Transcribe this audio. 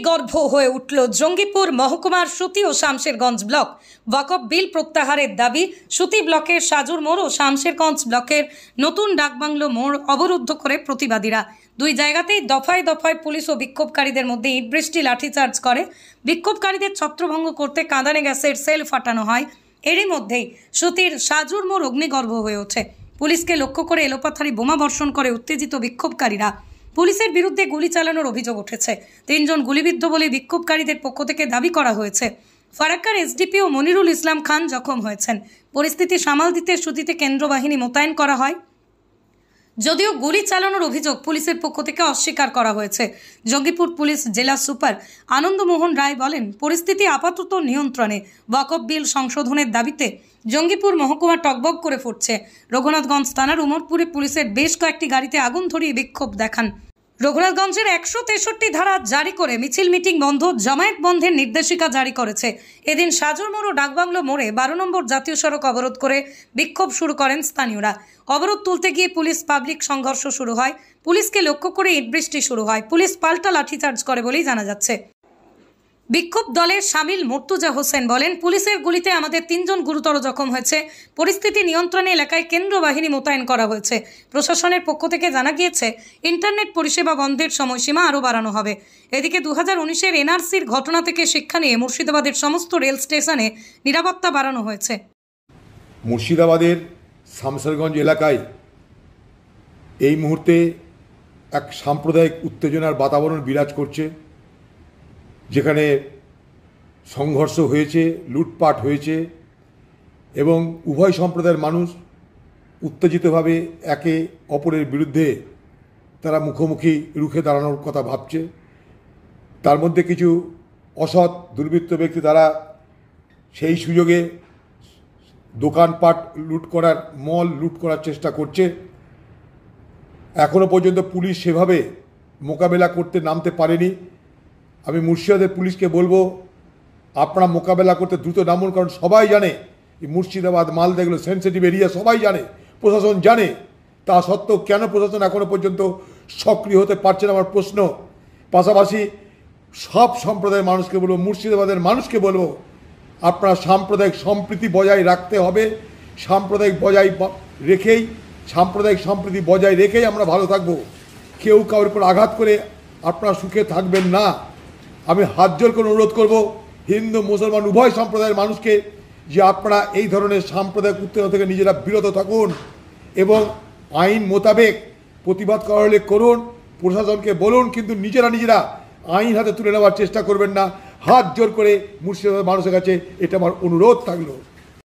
অগ্নিগর্ভ হয়ে উঠল জঙ্গিপুর মহকুমার সুতি ও শামশেরগঞ্জ ব্লক। ওয়াকফ বিল প্রত্যাহারের দাবি। সুতি ব্লকের সাজুর মোড় ও শামশেরগঞ্জ ব্লকের নতুন ডাকবাংলো মোড় অবরুদ্ধ করে প্রতিবাদীরা। দুই জায়গাতেই দফায় দফায় পুলিশ ও বিক্ষোভকারীদের মধ্যে ইট বৃষ্টি লাঠিচার্জ করে। বিক্ষোভকারীদের ছত্রভঙ্গ করতে কাঁদানে গ্যাসের সেল ফাটানো হয়। এরই মধ্যেই সুতির সাজুর মোড় অগ্নিগর্ভ হয়ে ওঠে। পুলিশকে লক্ষ্য করে এলোপাথারি বোমা বর্ষণ করে উত্তেজিত বিক্ষোভকারীরা। পুলিশের বিরুদ্ধে গুলি চালানোর অভিযোগ উঠেছে। 3 জন গুলিবিদ্ধ বলে বিক্ষোভকারীদের পক্ষ থেকে দাবি করা হয়েছে। ফারাক্কার এসডিপিও মনিরুল ইসলাম খান জখম হয়েছেন। পরিস্থিতি সামাল দিতে সুতিতে কেন্দ্র বাহিনী মোতায়েন করা হয়, যদিও গুলি চালানোর অভিযোগ পুলিশের পক্ষ থেকে অস্বীকার করা হয়েছে। জঙ্গিপুর পুলিশ জেলা সুপার আনন্দমোহন রায় বলেন, পরিস্থিতি আপাতত নিয়ন্ত্রণে। ওয়াকফ বিল সংশোধনের দাবিতে জঙ্গিপুর মহকুমা টগবগ করে ফুটছে। রঘুনাথগঞ্জ থানার উমরপুরে পুলিশের বেশ কয়েকটি গাড়িতে আগুন ধরিয়ে বিক্ষোভ দেখান। রঘুনাথগঞ্জের 163 ধারা জারি করে মিছিল মিটিং বন্ধ, জমায়েত বন্ধের নির্দেশিকা জারি করেছে। এদিন সাজুর মোড় ও ডাকবাংলো মোড়ে 12 নম্বর জাতীয় সড়ক অবরোধ করে বিক্ষোভ শুরু করেন স্থানীয়রা। অবরোধ তুলতে গিয়ে পুলিশ পাবলিক সংঘর্ষ শুরু হয়। পুলিশকে লক্ষ্য করে ইট বৃষ্টি শুরু হয়। পুলিশ পাল্টা লাঠিচার্জ করে বলেই জানা যাচ্ছে। বিক্ষোভ দলের শামিল মুর্তুজা হোসেন বলেন, পুলিশের গুলিতে আমাদের 3 জন গুরুতর জখম হয়েছে। পরিস্থিতি নিয়ন্ত্রণে এলাকায় কেন্দ্র বাহিনী মোতায়েন করা হয়েছে। প্রশাসনের পক্ষ থেকে জানা গিয়েছে, ইন্টারনেট পরিষেবা বন্ধের সময়সীমা আরও বাড়ানো হবে। এদিকে 2019-এর এনআরসির ঘটনা থেকে শিক্ষা নিয়ে মুর্শিদাবাদের সমস্ত রেল স্টেশনে নিরাপত্তা বাড়ানো হয়েছে। মুর্শিদাবাদের শামশেরগঞ্জ এলাকায় এই মুহূর্তে এক সাম্প্রদায়িক উত্তেজনার বাতাবরণ বিরাজ করছে, যেখানে সংঘর্ষ হয়েছে, লুটপাট হয়েছে এবং উভয় সম্প্রদায়ের মানুষ উত্তেজিতভাবে একে অপরের বিরুদ্ধে তারা মুখোমুখি রুখে দাঁড়ানোর কথা ভাবছে। তার মধ্যে কিছু অসৎ দুর্বৃত্ত ব্যক্তি তারা সেই সুযোগে দোকানপাট লুট করার, মল লুট করার চেষ্টা করছে। এখনও পর্যন্ত পুলিশ সেভাবে মোকাবেলা করতে নামতে পারেনি। আমি মুর্শিদাবাদের পুলিশকে বলবো, আপনারা মোকাবেলা করতে দ্রুত নামুন, কারণ সবাই জানে এই মুর্শিদাবাদ, মালদা এগুলো সেন্সিটিভ এরিয়া, সবাই জানে, প্রশাসন জানে। তা সত্ত্বেও কেন প্রশাসন এখনও পর্যন্ত সক্রিয় হতে পারছে না আমার প্রশ্ন। পাশাপাশি সব সম্প্রদায়ের মানুষকে বলবো, মুর্শিদাবাদের মানুষকে বলবো, আপনারা সাম্প্রদায়িক সম্প্রীতি বজায় রাখতে হবে। সাম্প্রদায়িক সম্প্রীতি বজায় রেখেই আমরা ভালো থাকবো। কেউ কারোর উপর আঘাত করে আপনারা সুখে থাকবেন না। আমি হাত জোর করে অনুরোধ করব হিন্দু মুসলমান উভয় সম্প্রদায়ের মানুষকে যে আপনারা এই ধরনের সাম্প্রদায়িক উত্তেজনা থেকে নিজেরা বিরত থাকুন এবং আইন মোতাবেক প্রতিবাদ করা হলে করুন, প্রশাসনকে বলুন, কিন্তু নিজেরা আইন হাতে তুলে নেওয়ার চেষ্টা করবেন না। হাত জোর করে মুর্শিদাবাদের মানুষের কাছে এটা আমার অনুরোধ থাকলো।